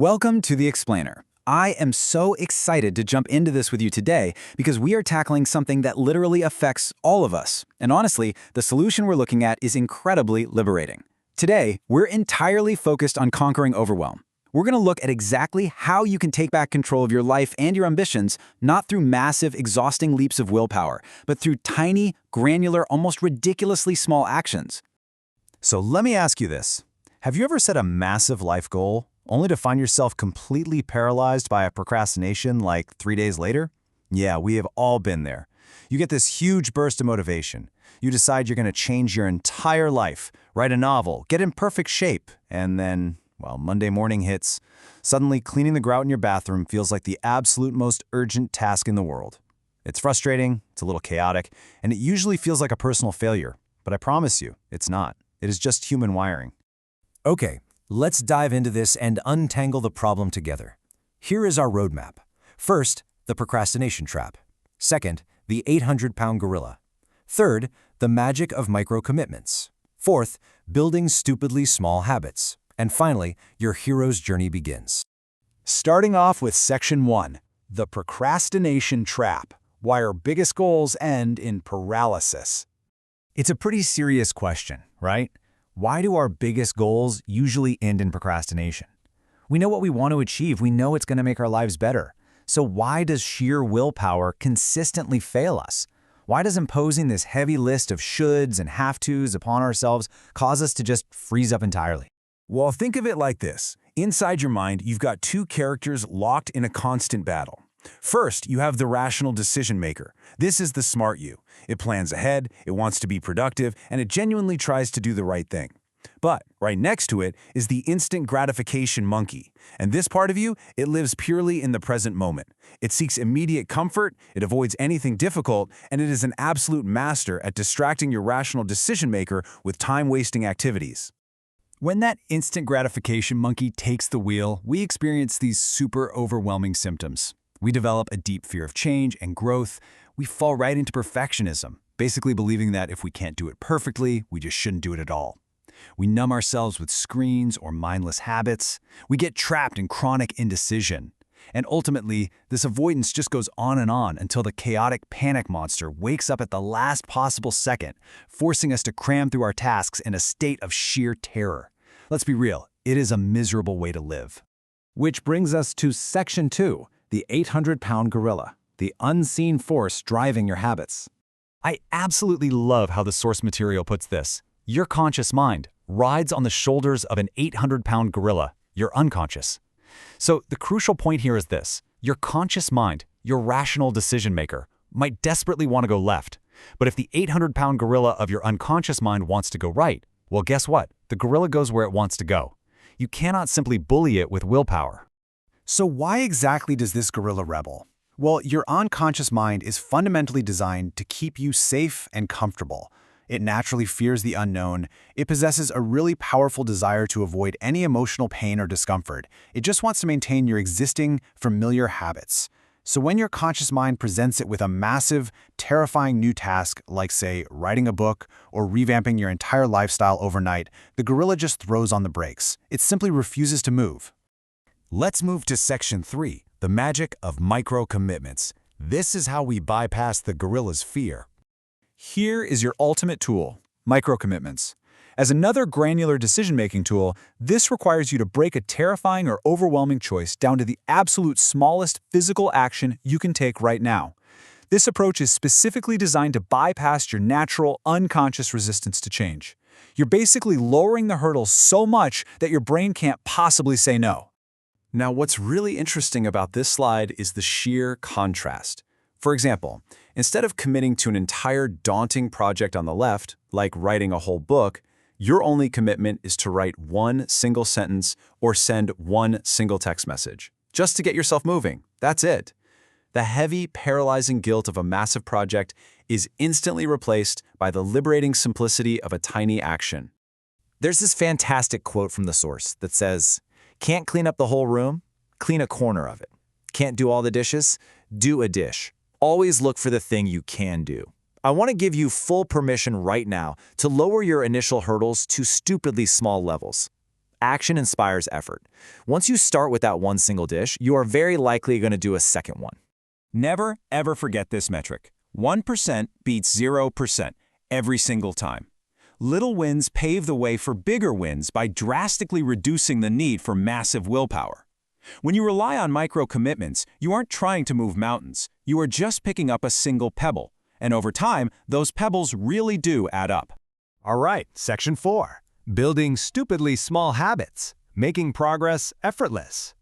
Welcome to The Explainer. I am so excited to jump into this with you today because we are tackling something that literally affects all of us. And honestly, the solution we're looking at is incredibly liberating. Today, we're entirely focused on conquering overwhelm. We're going to look at exactly how you can take back control of your life and your ambitions, not through massive, exhausting leaps of willpower, but through tiny, granular, almost ridiculously small actions. So let me ask you this. Have you ever set a massive life goal only to find yourself completely paralyzed by a procrastination like 3 days later? Yeah, we have all been there. You get this huge burst of motivation. You decide you're going to change your entire life, write a novel, get in perfect shape, and then, well, Monday morning hits. Suddenly, cleaning the grout in your bathroom feels like the absolute most urgent task in the world. It's frustrating, it's a little chaotic, and it usually feels like a personal failure. But I promise you, it's not. It is just human wiring. Okay, let's dive into this and untangle the problem together. Here is our roadmap. First, the procrastination trap. Second, the 800-pound gorilla. Third, the magic of micro-commitments. Fourth, building stupidly small habits. And finally, your hero's journey begins. Starting off with Section 1, the procrastination trap. Why our biggest goals end in paralysis. It's a pretty serious question, right? Why do our biggest goals usually end in procrastination? We know what we want to achieve. We know it's going to make our lives better. So why does sheer willpower consistently fail us? Why does imposing this heavy list of shoulds and have-tos upon ourselves cause us to just freeze up entirely? Well, think of it like this. Inside your mind, you've got two characters locked in a constant battle. First, you have the rational decision maker. This is the smart you. It plans ahead, it wants to be productive, and it genuinely tries to do the right thing. But right next to it is the instant gratification monkey. And this part of you, it lives purely in the present moment. It seeks immediate comfort, it avoids anything difficult, and it is an absolute master at distracting your rational decision maker with time-wasting activities. When that instant gratification monkey takes the wheel, we experience these super overwhelming symptoms. We develop a deep fear of change and growth. We fall right into perfectionism, basically believing that if we can't do it perfectly, we just shouldn't do it at all. We numb ourselves with screens or mindless habits. We get trapped in chronic indecision. And ultimately, this avoidance just goes on until the chaotic panic monster wakes up at the last possible second, forcing us to cram through our tasks in a state of sheer terror. Let's be real, it is a miserable way to live. Which brings us to Section 2. The 800-pound gorilla, the unseen force driving your habits. I absolutely love how the source material puts this. Your conscious mind rides on the shoulders of an 800-pound gorilla, your unconscious. So the crucial point here is this. Your conscious mind, your rational decision maker, might desperately want to go left. But if the 800-pound gorilla of your unconscious mind wants to go right, well, guess what? The gorilla goes where it wants to go. You cannot simply bully it with willpower. So why exactly does this gorilla rebel? Well, your unconscious mind is fundamentally designed to keep you safe and comfortable. It naturally fears the unknown. It possesses a really powerful desire to avoid any emotional pain or discomfort. It just wants to maintain your existing, familiar habits. So when your conscious mind presents it with a massive, terrifying new task, like, say, writing a book or revamping your entire lifestyle overnight, the gorilla just throws on the brakes. It simply refuses to move. Let's move to Section 3, the magic of micro-commitments. This is how we bypass the gorilla's fear. Here is your ultimate tool, micro-commitments. As another granular decision-making tool, this requires you to break a terrifying or overwhelming choice down to the absolute smallest physical action you can take right now. This approach is specifically designed to bypass your natural, unconscious resistance to change. You're basically lowering the hurdle so much that your brain can't possibly say no. Now, what's really interesting about this slide is the sheer contrast. For example, instead of committing to an entire daunting project on the left, like writing a whole book, your only commitment is to write one single sentence or send one single text message, just to get yourself moving. That's it. The heavy, paralyzing guilt of a massive project is instantly replaced by the liberating simplicity of a tiny action. There's this fantastic quote from the source that says, "Can't clean up the whole room? Clean a corner of it. Can't do all the dishes? Do a dish. Always look for the thing you can do." I want to give you full permission right now to lower your initial hurdles to stupidly small levels. action inspires effort. Once you start with that one single dish, you are very likely going to do a second one. Never, ever forget this metric. 1% beats 0% every single time. Little wins pave the way for bigger wins by drastically reducing the need for massive willpower. When you rely on micro-commitments, you aren't trying to move mountains. You are just picking up a single pebble. And over time, those pebbles really do add up. All right, Section 4. Building stupidly small habits, making progress effortless.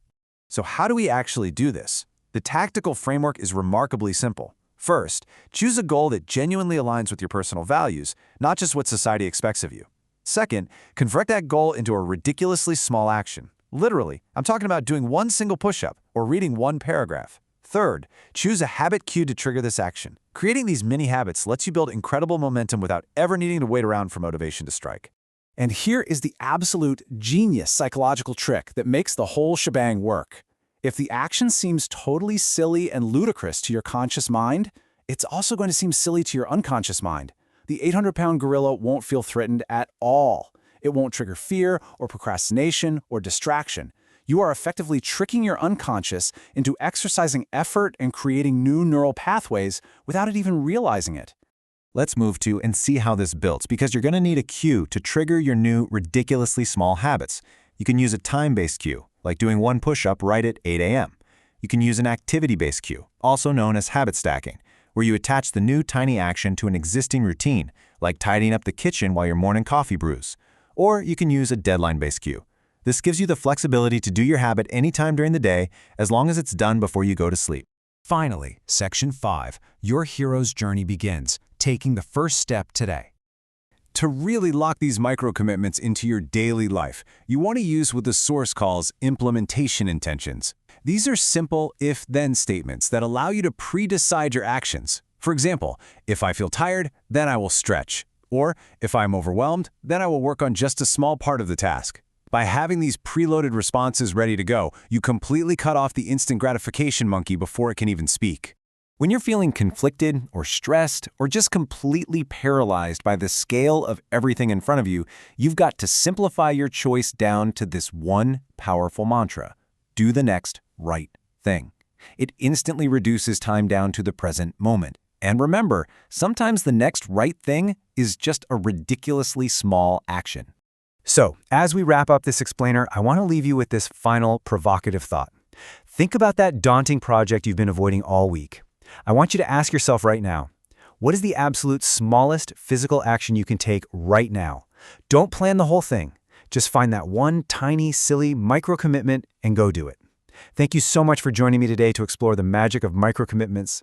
So how do we actually do this? The tactical framework is remarkably simple. First, choose a goal that genuinely aligns with your personal values, not just what society expects of you. Second, convert that goal into a ridiculously small action. Literally, I'm talking about doing one single push-up or reading one paragraph. Third, choose a habit cue to trigger this action. Creating these mini habits lets you build incredible momentum without ever needing to wait around for motivation to strike. And here is the absolute genius psychological trick that makes the whole shebang work. If the action seems totally silly and ludicrous to your conscious mind, it's also going to seem silly to your unconscious mind. The 800-pound gorilla won't feel threatened at all. It won't trigger fear or procrastination or distraction. You are effectively tricking your unconscious into exercising effort and creating new neural pathways without it even realizing it. Let's move to and see how this builds, because you're going to need a cue to trigger your new ridiculously small habits. You can use a time-based cue, like doing one push-up right at 8 a.m. You can use an activity-based cue, also known as habit stacking, where you attach the new tiny action to an existing routine, like tidying up the kitchen while your morning coffee brews. Or you can use a deadline-based cue. This gives you the flexibility to do your habit anytime during the day, as long as it's done before you go to sleep. Finally, Section 5, your hero's journey begins, taking the first step today. To really lock these micro-commitments into your daily life, you want to use what the source calls implementation intentions. These are simple if-then statements that allow you to pre-decide your actions. For example, if I feel tired, then I will stretch. Or, if I'm overwhelmed, then I will work on just a small part of the task. By having these preloaded responses ready to go, you completely cut off the instant gratification monkey before it can even speak. When you're feeling conflicted or stressed or just completely paralyzed by the scale of everything in front of you, you've got to simplify your choice down to this one powerful mantra: do the next right thing. It instantly reduces time down to the present moment. And remember, sometimes the next right thing is just a ridiculously small action. So, as we wrap up this explainer, I want to leave you with this final provocative thought. Think about that daunting project you've been avoiding all week. I want you to ask yourself right now, what is the absolute smallest physical action you can take right now? Don't plan the whole thing. Just find that one tiny, silly micro-commitment and go do it. Thank you so much for joining me today to explore the magic of micro-commitments.